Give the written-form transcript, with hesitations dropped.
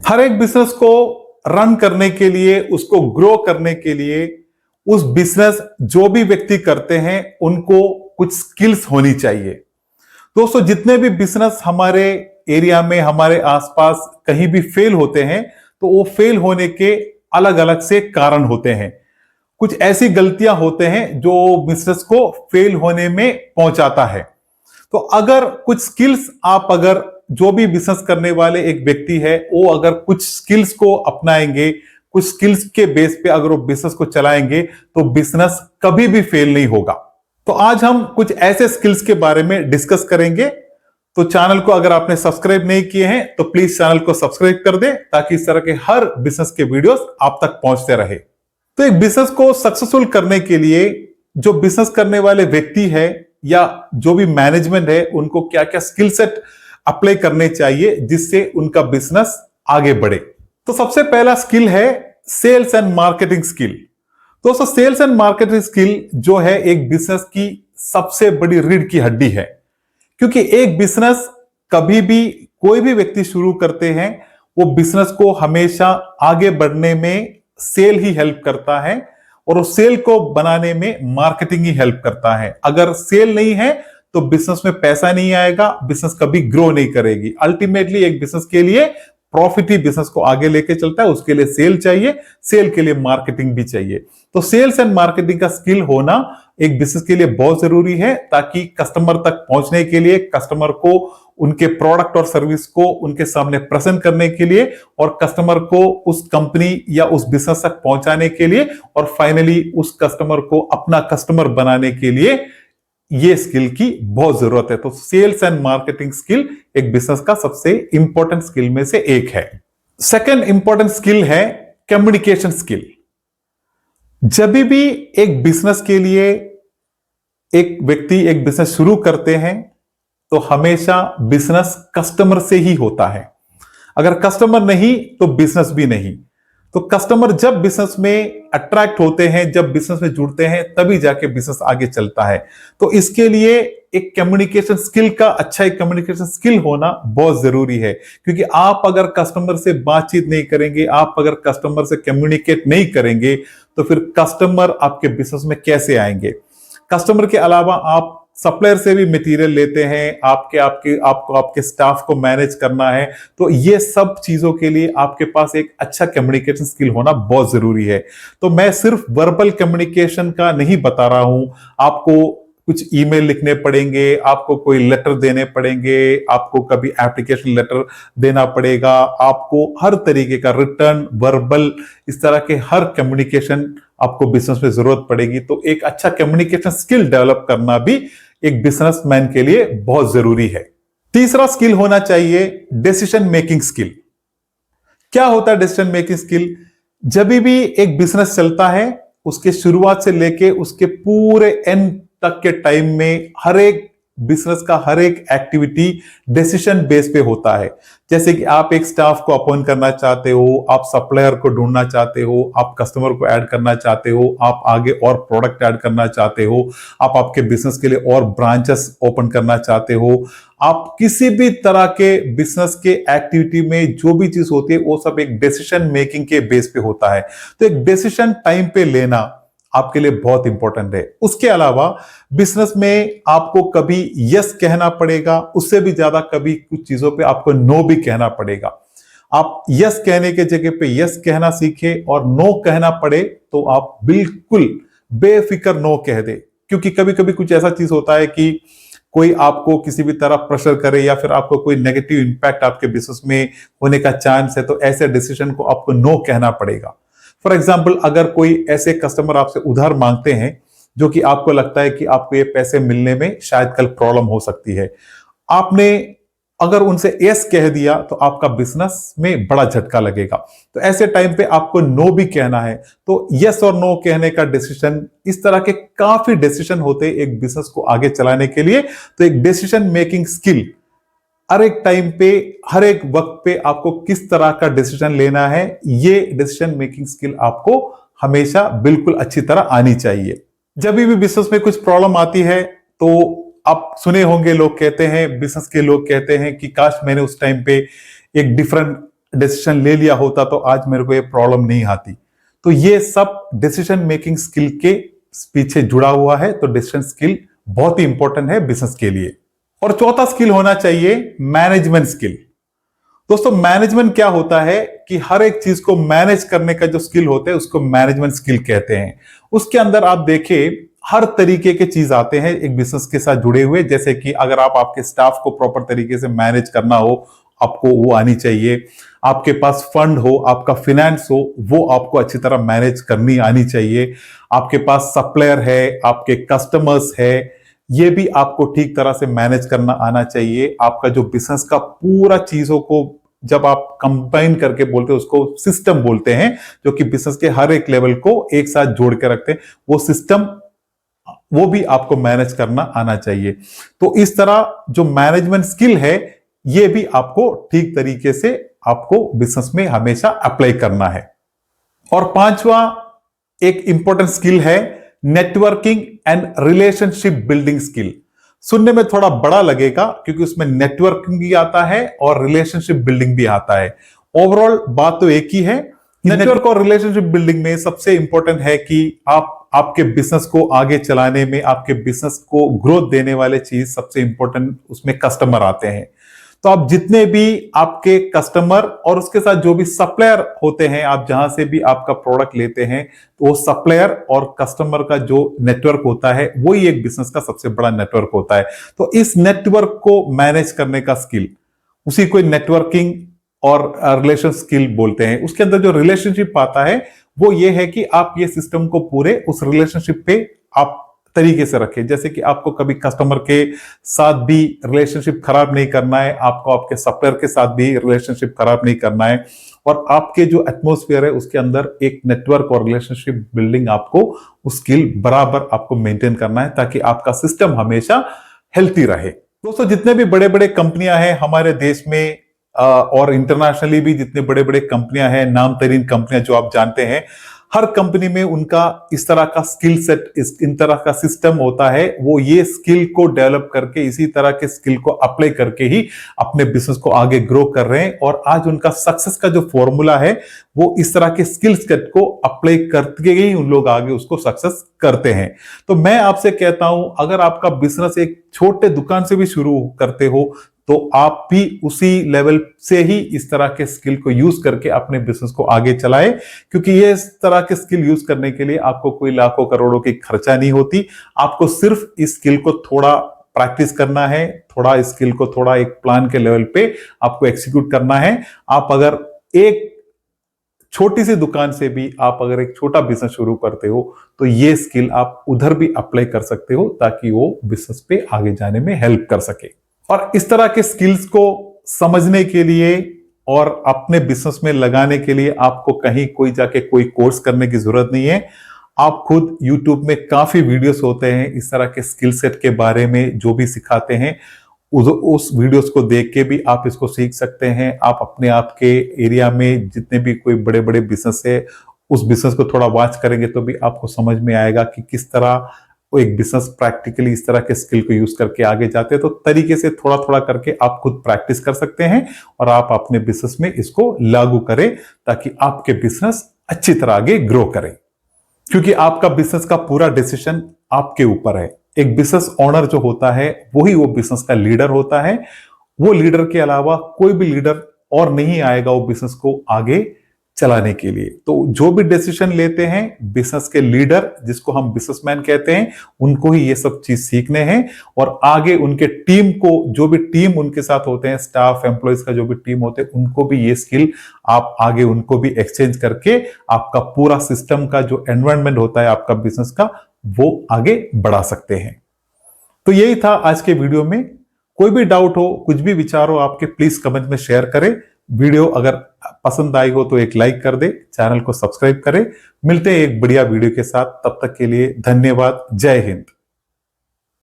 हर एक बिजनेस को रन करने के लिए, उसको ग्रो करने के लिए, उस बिजनेस जो भी व्यक्ति करते हैं उनको कुछ स्किल्स होनी चाहिए। दोस्तों, जितने भी बिजनेस हमारे एरिया में, हमारे आसपास कहीं भी फेल होते हैं, तो वो फेल होने के अलग अलग से कारण होते हैं। कुछ ऐसी गलतियां होते हैं जो बिजनेस को फेल होने में पहुंचाता है। तो अगर कुछ स्किल्स आप, अगर जो भी बिजनेस करने वाले एक व्यक्ति है, वो अगर कुछ स्किल्स को अपनाएंगे, कुछ स्किल्स के बेस पे अगर वो बिजनेस को चलाएंगे, तो बिजनेस कभी भी फेल नहीं होगा। तो आज हम कुछ ऐसे स्किल्स के बारे में डिस्कस करेंगे। तो चैनल को अगर आपने सब्सक्राइब नहीं किए हैं तो प्लीज चैनल को सब्सक्राइब कर दें, ताकि इस तरह के हर बिजनेस के वीडियोस आप तक पहुंचते रहे। तो एक बिजनेस को सक्सेसफुल करने के लिए जो बिजनेस करने वाले व्यक्ति है या जो भी मैनेजमेंट है, उनको क्या क्या स्किल सेट अप्लाई करने चाहिए जिससे उनका बिजनेस आगे बढ़े। तो सबसे पहला स्किल है सेल्स एंड मार्केटिंग स्किल। दोस्तों, सेल्स एंड मार्केटिंग स्किल जो है एक बिजनेस की सबसे बड़ी रीढ़ की हड्डी है। क्योंकि एक बिजनेस कभी भी कोई भी व्यक्ति शुरू करते हैं, वो बिजनेस को हमेशा आगे बढ़ने में सेल ही हेल्प करता है, और उस सेल को बनाने में मार्केटिंग ही हेल्प करता है। अगर सेल नहीं है तो बिजनेस में पैसा नहीं आएगा, बिजनेस कभी ग्रो नहीं करेगी। अल्टीमेटली एक बिजनेस के लिए प्रॉफिट ही बिजनेस को आगे लेके चलता है। उसके लिए सेल चाहिए, सेल के लिए मार्केटिंग भी चाहिए। तो सेल्स एंड मार्केटिंग का स्किल होना एक बिजनेस के लिए बहुत जरूरी है, ताकि कस्टमर तक पहुंचने के लिए, कस्टमर को उनके प्रोडक्ट और सर्विस को उनके सामने प्रेजेंट करने के लिए, और कस्टमर को उस कंपनी या उस बिजनेस तक पहुंचाने के लिए, और फाइनली उस कस्टमर को अपना कस्टमर बनाने के लिए ये स्किल की बहुत जरूरत है। तो सेल्स एंड मार्केटिंग स्किल एक बिजनेस का सबसे इंपॉर्टेंट स्किल में से एक है। सेकंड इंपॉर्टेंट स्किल है कम्युनिकेशन स्किल। जब भी एक बिजनेस के लिए एक व्यक्ति एक बिजनेस शुरू करते हैं, तो हमेशा बिजनेस कस्टमर से ही होता है। अगर कस्टमर नहीं तो बिजनेस भी नहीं। तो कस्टमर जब बिजनेस में अट्रैक्ट होते हैं, जब बिजनेस में जुड़ते हैं, तभी जाके बिजनेस आगे चलता है। तो इसके लिए एक कम्युनिकेशन स्किल का, अच्छा एक कम्युनिकेशन स्किल होना बहुत जरूरी है। क्योंकि आप अगर कस्टमर से बातचीत नहीं करेंगे, आप अगर कस्टमर से कम्युनिकेट नहीं करेंगे, तो फिर कस्टमर आपके बिजनेस में कैसे आएंगे। कस्टमर के अलावा आप सप्लायर से भी मटेरियल लेते हैं, आपको आपके स्टाफ को मैनेज करना है। तो ये सब चीजों के लिए आपके पास एक अच्छा कम्युनिकेशन स्किल होना बहुत जरूरी है। तो मैं सिर्फ वर्बल कम्युनिकेशन का नहीं बता रहा हूं, आपको कुछ ईमेल लिखने पड़ेंगे, आपको कोई लेटर देने पड़ेंगे, आपको कभी एप्लीकेशन लेटर देना पड़ेगा, आपको हर तरीके का रिटर्न, वर्बल, इस तरह के हर कम्युनिकेशन आपको बिजनेस में जरूरत पड़ेगी। तो एक अच्छा कम्युनिकेशन स्किल डेवलप करना भी एक बिजनेसमैन के लिए बहुत जरूरी है। तीसरा स्किल होना चाहिए डिसीजन मेकिंग स्किल। क्या होता है डिसीजन मेकिंग स्किल? जब भी एक बिजनेस चलता है, उसके शुरुआत से लेके उसके पूरे एंड तक के टाइम में हर एक बिजनेस का हर एक एक्टिविटी डिसीजन बेस पे होता है। जैसे कि आप एक स्टाफ को अपॉइंट करना चाहते हो, आप सप्लायर को ढूंढना चाहते हो, आप कस्टमर को ऐड करना चाहते हो, आप आगे और प्रोडक्ट ऐड करना चाहते हो, आप आपके बिजनेस के लिए और ब्रांचेस ओपन करना चाहते हो, आप किसी भी तरह के बिजनेस के एक्टिविटी में जो भी चीज होती है, वो सब एक डिसीजन मेकिंग के बेस पे होता है। तो एक डिसीजन टाइम पे लेना आपके लिए बहुत इंपॉर्टेंट है। उसके अलावा बिजनेस में आपको कभी यस कहना पड़ेगा, उससे भी ज्यादा कभी कुछ चीजों पे आपको नो भी कहना पड़ेगा। आप यस कहने के जगह पे यस कहना सीखे, और नो कहना पड़े तो आप बिल्कुल बेफिक्र नो कह दे। क्योंकि कभी कभी कुछ ऐसा चीज होता है कि कोई आपको किसी भी तरह प्रेशर करे, या फिर आपको कोई नेगेटिव इंपैक्ट आपके बिजनेस में होने का चांस है, तो ऐसे डिसीजन को आपको नो कहना पड़ेगा। फॉर एग्जाम्पल, अगर कोई ऐसे कस्टमर आपसे उधार मांगते हैं जो कि आपको लगता है कि आपको ये पैसे मिलने में शायद कल प्रॉब्लम हो सकती है, आपने अगर उनसे यस कह दिया तो आपका बिजनेस में बड़ा झटका लगेगा। तो ऐसे टाइम पे आपको नो भी कहना है। तो यस और नो कहने का डिसीजन, इस तरह के काफी डिसीजन होते हैं एक बिजनेस को आगे चलाने के लिए। तो एक डिसीजन मेकिंग स्किल, हर एक टाइम पे, हर एक वक्त पे आपको किस तरह का डिसीजन लेना है, ये डिसीजन मेकिंग स्किल आपको हमेशा बिल्कुल अच्छी तरह आनी चाहिए। जब भी बिजनेस में कुछ प्रॉब्लम आती है, तो आप सुने होंगे, लोग कहते हैं, बिजनेस के लोग कहते हैं कि काश मैंने उस टाइम पे एक डिफरेंट डिसीजन ले लिया होता तो आज मेरे को ये प्रॉब्लम नहीं आती। तो ये सब डिसीजन मेकिंग स्किल के पीछे जुड़ा हुआ है। तो डिसीजन स्किल बहुत ही इंपॉर्टेंट है बिजनेस के लिए। और चौथा स्किल होना चाहिए मैनेजमेंट स्किल। दोस्तों मैनेजमेंट क्या होता है कि हर एक चीज को मैनेज करने का जो स्किल होता है उसको मैनेजमेंट स्किल कहते हैं। उसके अंदर आप देखिए हर तरीके के चीज आते हैं एक बिजनेस के साथ जुड़े हुए, जैसे कि अगर आप आपके स्टाफ को प्रॉपर तरीके से मैनेज करना हो आपको वो आनी चाहिए। आपके पास फंड हो, आपका फिनेंस हो, वो आपको अच्छी तरह मैनेज करनी आनी चाहिए। आपके पास सप्लायर है, आपके कस्टमर्स है, ये भी आपको ठीक तरह से मैनेज करना आना चाहिए। आपका जो बिजनेस का पूरा चीजों को जब आप कंबाइन करके बोलते हैं उसको सिस्टम बोलते हैं, जो कि बिजनेस के हर एक लेवल को एक साथ जोड़ के रखते हैं। वो सिस्टम वो भी आपको मैनेज करना आना चाहिए। तो इस तरह जो मैनेजमेंट स्किल है ये भी आपको ठीक तरीके से आपको बिजनेस में हमेशा अप्लाई करना है। और पांचवा एक इंपॉर्टेंट स्किल है networking and relationship building skill. सुनने में थोड़ा बड़ा लगेगा क्योंकि उसमें नेटवर्किंग भी आता है और रिलेशनशिप बिल्डिंग भी आता है। ओवरऑल बात तो एक ही है। नेटवर्क और रिलेशनशिप बिल्डिंग में सबसे इंपॉर्टेंट है कि आप आपके बिजनेस को आगे चलाने में, आपके बिजनेस को ग्रोथ देने वाले चीज सबसे इंपॉर्टेंट उसमें कस्टमर आते हैं। तो आप जितने भी आपके कस्टमर और उसके साथ जो भी सप्लायर होते हैं, आप जहां से भी आपका प्रोडक्ट लेते हैं, तो वो सप्लायर और कस्टमर का जो नेटवर्क होता है वही एक बिजनेस का सबसे बड़ा नेटवर्क होता है। तो इस नेटवर्क को मैनेज करने का स्किल, उसी को नेटवर्किंग और रिलेशन स्किल बोलते हैं। उसके अंदर जो रिलेशनशिप आता है वो ये है कि आप ये सिस्टम को पूरे उस रिलेशनशिप पे आप तरीके से रखें। जैसे कि आपको कभी कस्टमर के साथ भी रिलेशनशिप खराब नहीं करना है, आपको आपके सप्लायर के साथ भी रिलेशनशिप खराब नहीं करना है, और आपके जो एटमॉस्फेयर है उसके अंदर एक नेटवर्क और रिलेशनशिप बिल्डिंग आपको उस स्किल बराबर आपको मेंटेन करना है ताकि आपका सिस्टम हमेशा हेल्थी रहे। दोस्तों जितने भी बड़े बड़े कंपनियां हैं हमारे देश में और इंटरनेशनली भी जितने बड़े बड़े कंपनियां हैं, नाम तरीन कंपनियां जो आप जानते हैं, हर कंपनी में उनका इस तरह का स्किल सेट, इन तरह का सिस्टम होता है। वो ये स्किल को डेवलप करके, इसी तरह के स्किल को अप्लाई करके ही अपने बिजनेस को आगे ग्रो कर रहे हैं। और आज उनका सक्सेस का जो फॉर्मूला है वो इस तरह के स्किल सेट को अप्लाई करके ही उन लोग आगे उसको सक्सेस करते हैं। तो मैं आपसे कहता हूं, अगर आपका बिजनेस एक छोटे दुकान से भी शुरू करते हो तो आप भी उसी लेवल से ही इस तरह के स्किल को यूज करके अपने बिजनेस को आगे चलाएं, क्योंकि ये इस तरह के स्किल यूज करने के लिए आपको कोई लाखों करोड़ों की खर्चा नहीं होती। आपको सिर्फ इस स्किल को थोड़ा प्रैक्टिस करना है, थोड़ा इस स्किल को थोड़ा एक प्लान के लेवल पे आपको एग्जीक्यूट करना है। आप अगर एक छोटी सी दुकान से भी आप अगर एक छोटा बिजनेस शुरू करते हो तो ये स्किल आप उधर भी अप्लाई कर सकते हो ताकि वो बिजनेस पे आगे जाने में हेल्प कर सके। और इस तरह के स्किल्स को समझने के लिए और अपने बिजनेस में लगाने के लिए आपको कहीं कोई जाके कोई कोर्स करने की जरूरत नहीं है। आप खुद YouTube में काफी वीडियोस होते हैं इस तरह के स्किल सेट के बारे में जो भी सिखाते हैं, उस वीडियोस को देख के भी आप इसको सीख सकते हैं। आप अपने आप के एरिया में जितने भी कोई बड़े बड़े बिजनेस है उस बिजनेस को थोड़ा वॉच करेंगे तो भी आपको समझ में आएगा कि किस तरह एक बिजनेस प्रैक्टिकली इस तरह के स्किल को यूज करके आगे जाते हैं। तो तरीके से थोड़ा थोड़ा करके आप खुद प्रैक्टिस कर सकते हैं और आप अपने बिजनेस में इसको लागू करें ताकि आपके बिजनेस अच्छी तरह आगे ग्रो करें, क्योंकि आपका बिजनेस का पूरा डिसीजन आपके ऊपर है। एक बिजनेस ओनर जो होता है वही वो बिजनेस का लीडर होता है। वो लीडर के अलावा कोई भी लीडर और नहीं आएगा वो बिजनेस को आगे चलाने के लिए। तो जो भी डिसीजन लेते हैं बिजनेस के लीडर, जिसको हम बिजनेसमैन कहते हैं, उनको ही ये सब चीज सीखने हैं और आगे उनके टीम को, जो भी टीम उनके साथ होते हैं, स्टाफ एम्प्लॉयज का जो भी टीम होते हैं, उनको भी ये स्किल आप आगे उनको भी एक्सचेंज करके आपका पूरा सिस्टम का जो एनवायरनमेंट होता है आपका बिजनेस का, वो आगे बढ़ा सकते हैं। तो यही था आज के वीडियो में। कोई भी डाउट हो, कुछ भी विचार हो आपके, प्लीज कमेंट में शेयर करें। वीडियो अगर पसंद आई हो तो एक लाइक कर दे, चैनल को सब्सक्राइब करें। मिलते हैं एक बढ़िया वीडियो के साथ, तब तक के लिए धन्यवाद। जय हिंद।